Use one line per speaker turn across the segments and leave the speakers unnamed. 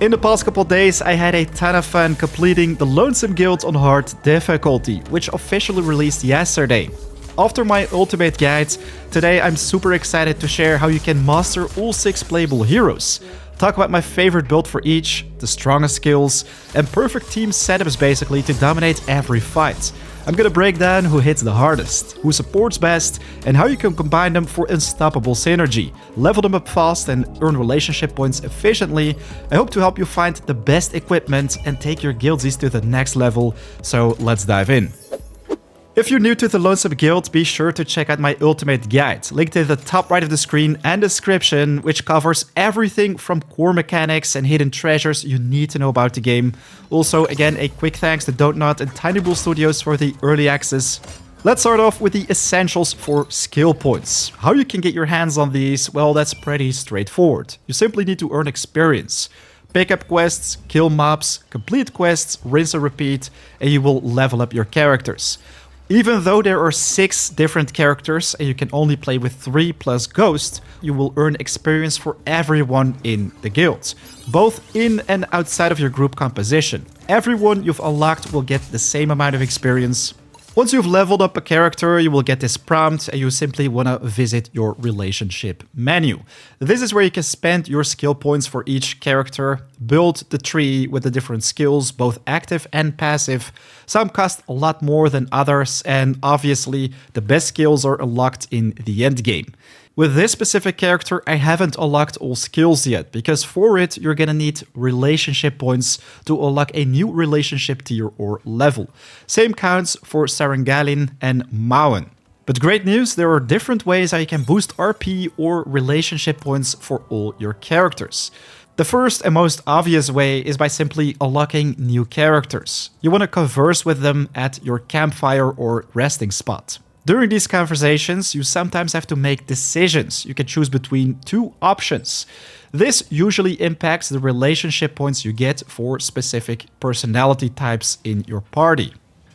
In the past couple days, I had a ton of fun completing the Lonesome guild on hard difficulty, which officially released yesterday. After my ultimate guide, today I'm super excited to share how you can master all 6 playable heroes, talk about my favorite build for each, the strongest skills, and perfect team setups basically to dominate every fight. I'm gonna break down who hits the hardest, who supports best, and how you can combine them for unstoppable synergy, level them up fast and earn relationship points efficiently. I hope to help you find the best equipment and take your guildsies to the next level, so let's dive in. If you're new to the Lonesome guild, be sure to check out my ultimate guide, linked in the top right of the screen and description, which covers everything from core mechanics and hidden treasures you need to know about the game. Also, again, a quick thanks to Donut and Tiny Bull Studios for the early access. Let's start off with the essentials for skill points. How you can get your hands on these, well, that's pretty straightforward. You simply need to earn experience. Pick up quests, kill mobs, complete quests, rinse and repeat, and you will level up your characters. Even though there are 6 different characters and you can only play with 3 plus Ghost, you will earn experience for everyone in the guild, both in and outside of your group composition. Everyone you've unlocked will get the same amount of experience. Once you've leveled up a character, you will get this prompt and you simply want to visit your relationship menu. This is where you can spend your skill points for each character, build the tree with the different skills, both active and passive. Some cost a lot more than others, and obviously the best skills are unlocked in the end game. With this specific character, I haven't unlocked all skills yet, because for it, you're gonna need relationship points to unlock a new relationship tier or level. Same counts for Sarangalyn and Mauhen. But great news, there are different ways how you can boost RP or relationship points for all your characters. The first and most obvious way is by simply unlocking new characters. You want to converse with them at your campfire or resting spot. During these conversations, you sometimes have to make decisions. You can choose between 2 options. This usually impacts the relationship points you get for specific personality types in your party.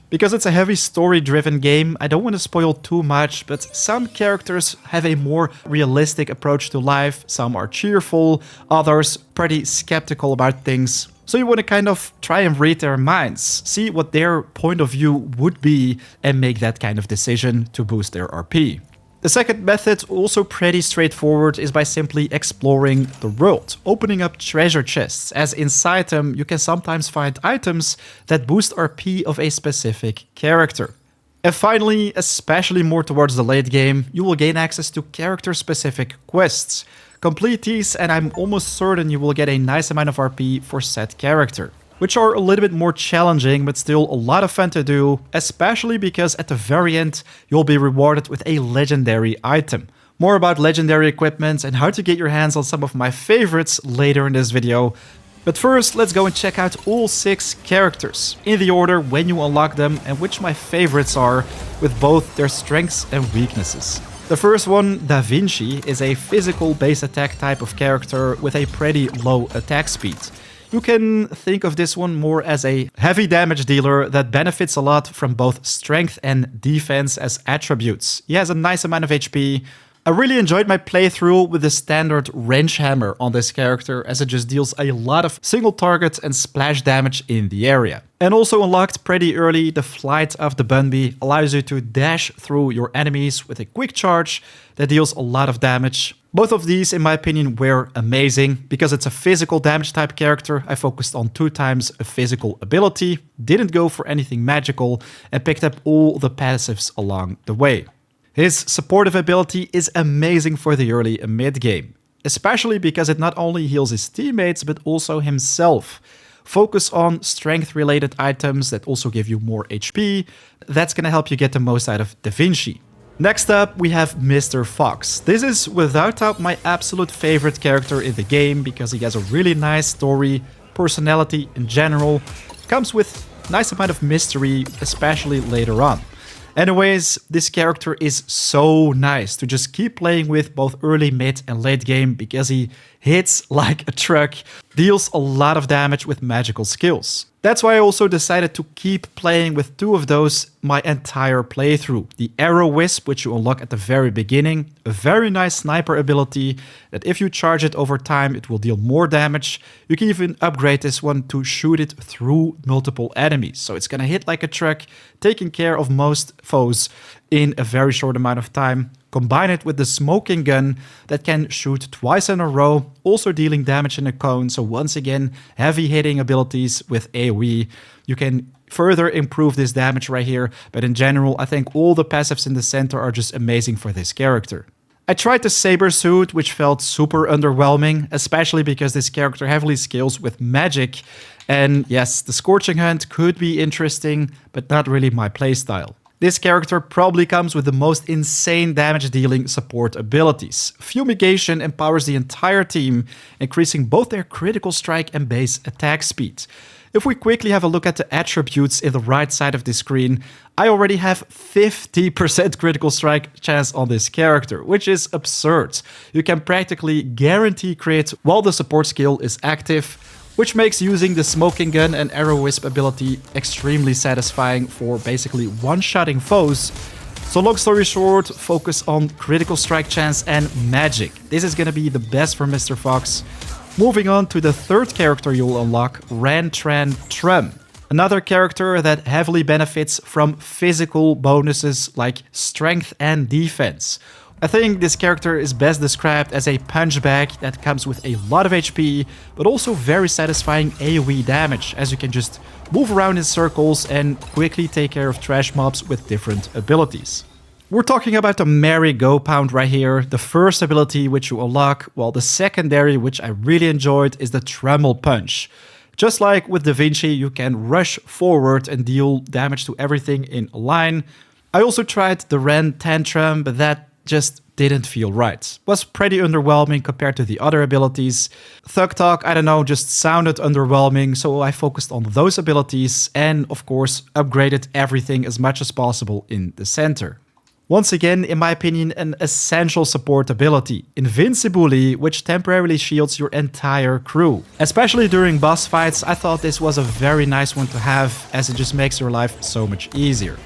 Because it's a heavy story-driven game, I don't want to spoil too much, but some characters have a more realistic approach to life, some are cheerful, others pretty skeptical about things. So you want to kind of try and read their minds, see what their point of view would be, and make that kind of decision to boost their RP. The second method, also pretty straightforward, is by simply exploring the world, opening up treasure chests, as inside them you can sometimes find items that boost RP of a specific character. And finally, especially more towards the late game, you will gain access to character-specific quests. Complete these and I'm almost certain you will get a nice amount of RP for said character, which are a little bit more challenging but still a lot of fun to do, especially because at the very end you'll be rewarded with a legendary item. More about legendary equipment and how to get your hands on some of my favorites later in this video. But first, let's go and check out all 6 characters, in the order when you unlock them and which my favorites are, with both their strengths and weaknesses. The first one, Davinci, is a physical base attack type of character with a pretty low attack speed. You can think of this one more as a heavy damage dealer that benefits a lot from both strength and defense as attributes. He has a nice amount of HP. I really enjoyed my playthrough with the standard wrench hammer on this character, as it just deals a lot of single target and splash damage in the area. And also unlocked pretty early, the Flight of the Bunby allows you to dash through your enemies with a quick charge that deals a lot of damage. Both of these, in my opinion, were amazing. Because it's a physical damage type character, I focused on 2 times a physical ability, didn't go for anything magical, and picked up all the passives along the way. His supportive ability is amazing for the early and mid game, especially because it not only heals his teammates but also himself. Focus on strength related items that also give you more HP. That's gonna help you get the most out of Davinci. Next up, we have Mr. Fox. This is without doubt my absolute favorite character in the game because he has a really nice story, personality in general, comes with a nice amount of mystery, especially later on. Anyways, this character is so nice to just keep playing with both early, mid and late game because he hits like a truck, deals a lot of damage with magical skills. That's why I also decided to keep playing with two of those my entire playthrough. The Arrow Wisp, which you unlock at the very beginning, a very nice sniper ability that if you charge it over time, it will deal more damage. You can even upgrade this one to shoot it through multiple enemies. So it's gonna hit like a truck, taking care of most foes in a very short amount of time. Combine it with the smoking gun that can shoot twice in a row, also dealing damage in a cone. So once again, heavy hitting abilities with AoE. You can further improve this damage right here, but in general, I think all the passives in the center are just amazing for this character. I tried the Saber Suit, which felt super underwhelming, especially because this character heavily scales with magic. And yes, the Scorching Hunt could be interesting, but not really my playstyle. This character probably comes with the most insane damage dealing support abilities. Fumigation empowers the entire team, increasing both their critical strike and base attack speed. If we quickly have a look at the attributes in the right side of the screen, I already have 50% critical strike chance on this character, which is absurd. You can practically guarantee crit while the support skill is active, which makes using the Smoking Gun and Arrow Wisp ability extremely satisfying for basically one-shotting foes. So long story short, focus on critical strike chance and magic. This is gonna be the best for Mr. Fox. Moving on to the third character you'll unlock, Ran Tran Trum. Another character that heavily benefits from physical bonuses like strength and defense. I think this character is best described as a punch bag that comes with a lot of HP, but also very satisfying AoE damage, as you can just move around in circles and quickly take care of trash mobs with different abilities. We're talking about the Merry Go Pound right here, the first ability which you unlock, while the secondary, which I really enjoyed, is the Tremble Punch. Just like with Davinci, you can rush forward and deal damage to everything in a line. I also tried the Ran Tran Trum, but that just didn't feel right. Was pretty underwhelming compared to the other abilities. Thug Talk, I don't know, just sounded underwhelming, so I focused on those abilities and, of course, upgraded everything as much as possible in the center. Once again, in my opinion, an essential support ability, Invincibility, which temporarily shields your entire crew. Especially during boss fights, I thought this was a very nice one to have, as it just makes your life so much easier.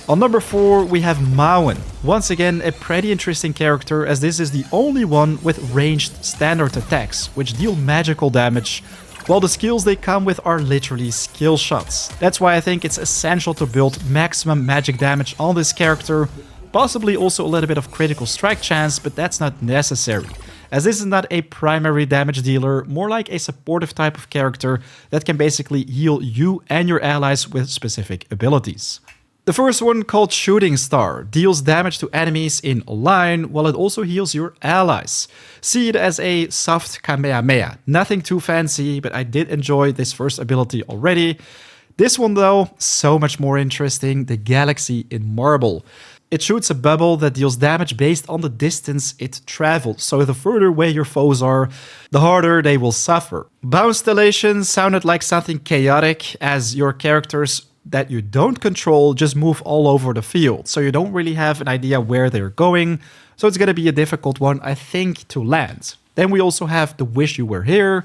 On number 4, we have Mauhen. Once again, a pretty interesting character, as this is the only one with ranged standard attacks, which deal magical damage, while the skills they come with are literally skill shots. That's why I think it's essential to build maximum magic damage on this character, possibly also a little bit of critical strike chance, but that's not necessary, as this is not a primary damage dealer, more like a supportive type of character that can basically heal you and your allies with specific abilities. The first one, called Shooting Star, deals damage to enemies in a line, while it also heals your allies. See it as a soft Kamehameha. Nothing too fancy, but I did enjoy this first ability already. This one though, so much more interesting, the Galaxy in Marble. It shoots a bubble that deals damage based on the distance it travels, so the further away your foes are, the harder they will suffer. Bounstellation sounded like something chaotic, as your characters that you don't control just move all over the field, so you don't really have an idea where they're going, so it's gonna be a difficult one, I think, to land. Then we also have the Wish You Were Here.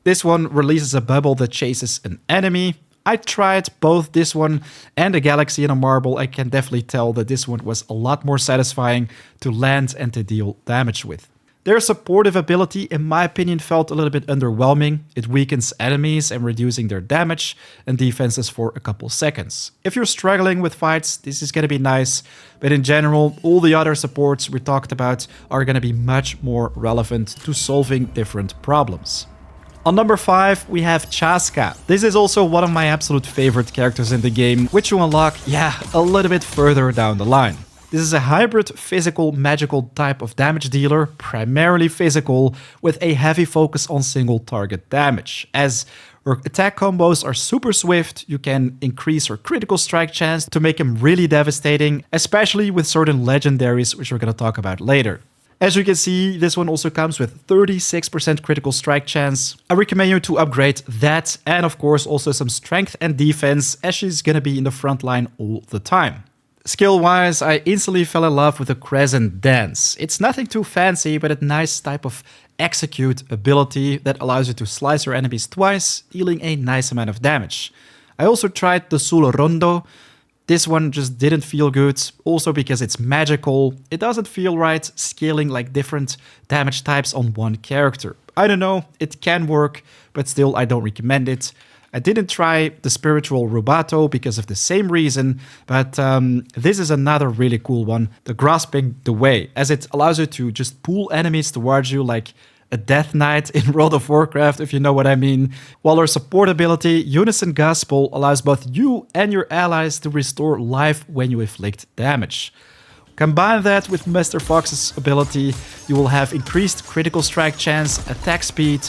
This one releases a bubble that chases an enemy. I tried both this one and the Galaxy in a Marble. I can definitely tell that this one was a lot more satisfying to land and to deal damage with. Their supportive ability, in my opinion, felt a little bit underwhelming. It weakens enemies and reducing their damage and defenses for a couple seconds. If you're struggling with fights, this is going to be nice, but in general, all the other supports we talked about are going to be much more relevant to solving different problems. On number 5, we have Chaska. This is also one of my absolute favorite characters in the game, which you unlock, a little bit further down the line. This is a hybrid physical magical type of damage dealer, primarily physical, with a heavy focus on single target damage. As her attack combos are super swift, you can increase her critical strike chance to make them really devastating, especially with certain legendaries, which we're going to talk about later. As you can see, this one also comes with 36% critical strike chance. I recommend you to upgrade that, and of course also some strength and defense, as she's gonna be in the front line all the time. Skill-wise, I instantly fell in love with the Crescent Dance. It's nothing too fancy, but a nice type of Execute ability that allows you to slice your enemies twice, dealing a nice amount of damage. I also tried the Sul Rondo. This one just didn't feel good, also because it's magical. It doesn't feel right scaling like different damage types on one character. I don't know, it can work, but still I don't recommend it. I didn't try the Spiritual Rubato because of the same reason, but this is another really cool one, the Grasping the Way, as it allows you to just pull enemies towards you like a Death Knight in World of Warcraft, if you know what I mean. While our support ability, Unison Gospel, allows both you and your allies to restore life when you inflict damage. Combine that with Mr. Fox's ability, you will have increased critical strike chance, attack speed,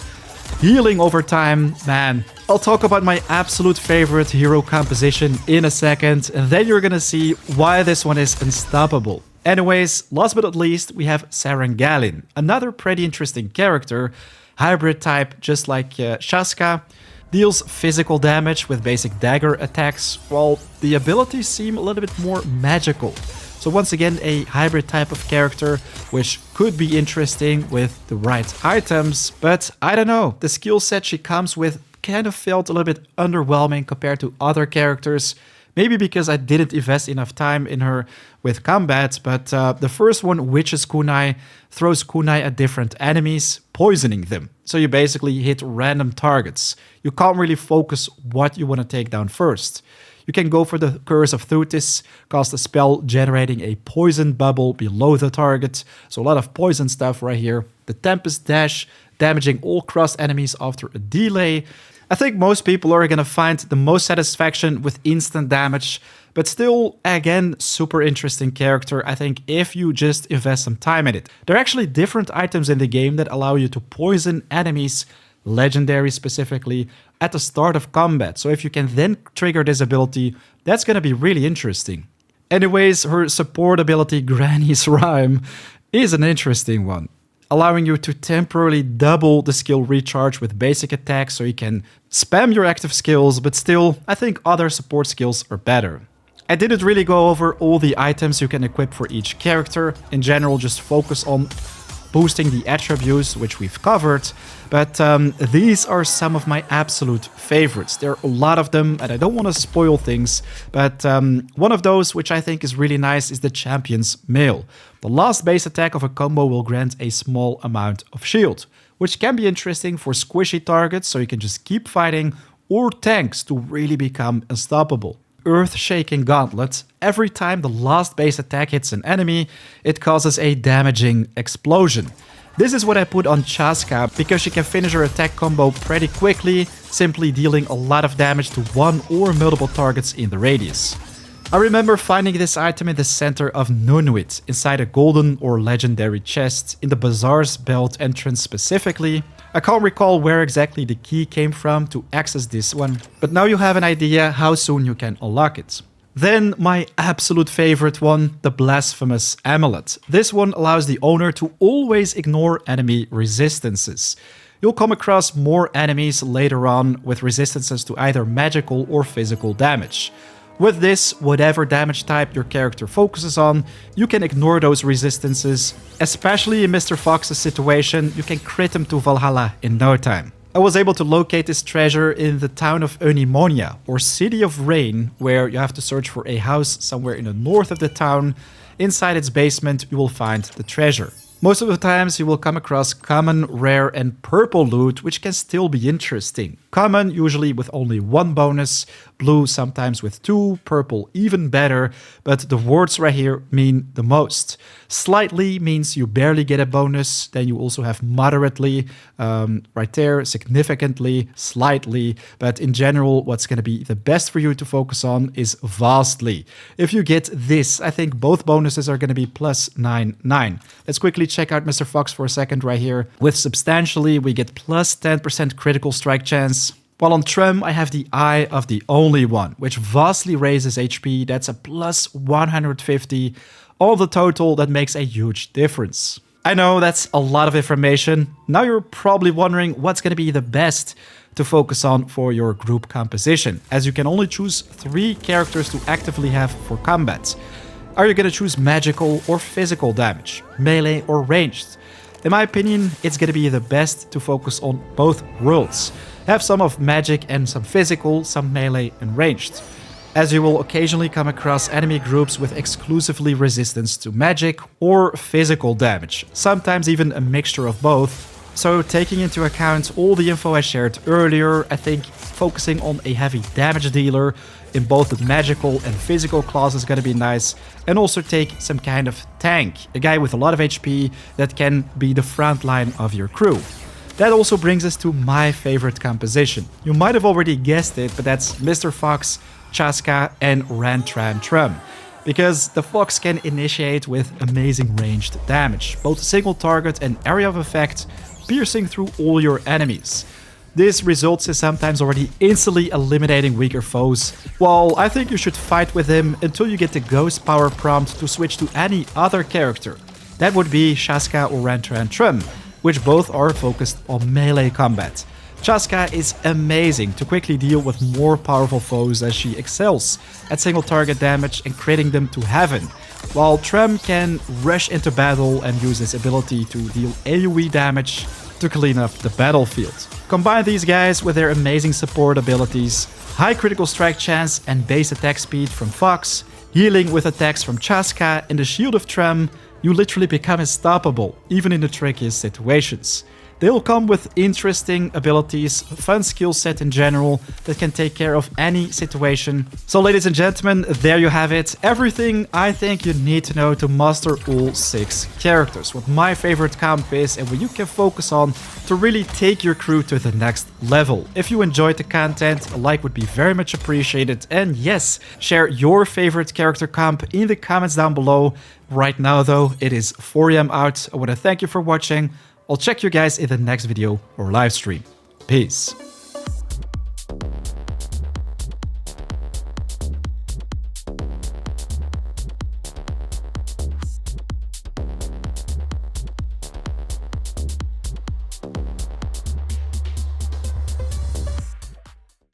healing over time. Man, I'll talk about my absolute favorite hero composition in a second, and then you're gonna see why this one is unstoppable. Anyways, last but not least, we have Sarangalyn, another pretty interesting character, hybrid type just like Chaska, deals physical damage with basic dagger attacks, while the abilities seem a little bit more magical. So once again, a hybrid type of character, which could be interesting with the right items, but I don't know, the skill set she comes with kind of felt a little bit underwhelming compared to other characters. Maybe because I didn't invest enough time in her with combat, but the first one, Witch's Kunai, throws kunai at different enemies, poisoning them. So you basically hit random targets. You can't really focus what you want to take down first. You can go for the Curse of Thutis, cast a spell generating a poison bubble below the target. So a lot of poison stuff right here. The Tempest Dash, damaging all crossed enemies after a delay. I think most people are gonna find the most satisfaction with instant damage, but still, again, super interesting character, I think, if you just invest some time in it. There are actually different items in the game that allow you to poison enemies, legendary specifically, at the start of combat. So if you can then trigger this ability, that's gonna be really interesting. Anyways, her support ability, Granny's Rhyme, is an interesting one, allowing you to temporarily double the skill recharge with basic attacks so you can spam your active skills, but still, I think other support skills are better. I didn't really go over all the items you can equip for each character. In general, just focus on boosting the attributes, which we've covered, but these are some of my absolute favorites. There are a lot of them, and I don't want to spoil things, but one of those, which I think is really nice, is the Champion's Mail. The last base attack of a combo will grant a small amount of shield, which can be interesting for squishy targets, so you can just keep fighting, or tanks to really become unstoppable. Earth-shaking Gauntlet. Every time the last base attack hits an enemy, it causes a damaging explosion. This is what I put on Chaska, because she can finish her attack combo pretty quickly, simply dealing a lot of damage to one or multiple targets in the radius. I remember finding this item in the center of Nunwit, inside a golden or legendary chest, in the Bazaar's belt entrance specifically. I can't recall where exactly the key came from to access this one, but now you have an idea how soon you can unlock it. Then my absolute favorite one, the Blasphemous Amulet. This one allows the owner to always ignore enemy resistances. You'll come across more enemies later on with resistances to either magical or physical damage. With this, whatever damage type your character focuses on, you can ignore those resistances. Especially in Mr. Fox's situation, you can crit him to Valhalla in no time. I was able to locate this treasure in the town of Eunymonia, or City of Rain, where you have to search for a house somewhere in the north of the town. Inside its basement, you will find the treasure. Most of the times you will come across common, rare and purple loot, which can still be interesting. Common usually with only one bonus, blue sometimes with two, purple even better, but the words right here mean the most. Slightly means you barely get a bonus, then you also have moderately, right there, significantly, slightly, but in general what's going to be the best for you to focus on is vastly. If you get this, I think both bonuses are going to be plus 9. Let's quickly check out Mr. Fox for a second right here. With substantially, we get plus 10% critical strike chance. While on Trum, I have the Eye of the Only One, which vastly raises HP. That's a plus 150. All the total, that makes a huge difference. I know that's a lot of information. Now you're probably wondering what's going to be the best to focus on for your group composition, as you can only choose 3 characters to actively have for combat. Are you going to choose magical or physical damage, melee or ranged? In my opinion, it's gonna be the best to focus on both worlds. Have some of magic and some physical, some melee and ranged, as you will occasionally come across enemy groups with exclusively resistance to magic or physical damage, sometimes even a mixture of both. So taking into account all the info I shared earlier, I think focusing on a heavy damage dealer in both the magical and physical class is gonna be nice, and also take some kind of tank, a guy with a lot of HP that can be the front line of your crew. That also brings us to my favorite composition. You might have already guessed it, but that's Mr. Fox, Chaska and Ran Tran Trum, because the Fox can initiate with amazing ranged damage, both single target and area of effect, piercing through all your enemies. This results in sometimes already instantly eliminating weaker foes, while I think you should fight with him until you get the ghost power prompt to switch to any other character. That would be Chaska or Ran Tran Trum, which both are focused on melee combat. Chaska is amazing to quickly deal with more powerful foes as she excels at single target damage and critting them to heaven, while Trum can rush into battle and use his ability to deal AoE damage to clean up the battlefield. Combine these guys with their amazing support abilities, high critical strike chance and base attack speed from Fox, healing with attacks from Chaska and the shield of Trum, you literally become unstoppable, even in the trickiest situations. They'll come with interesting abilities, fun skill set in general that can take care of any situation. So ladies and gentlemen, there you have it. Everything I think you need to know to master all 6 characters. What my favorite comp is and what you can focus on to really take your crew to the next level. If you enjoyed the content, a like would be very much appreciated. And yes, share your favorite character comp in the comments down below. Right now though, it is 4 AM out. I want to thank you for watching. I'll check you guys in the next video or live stream. Peace.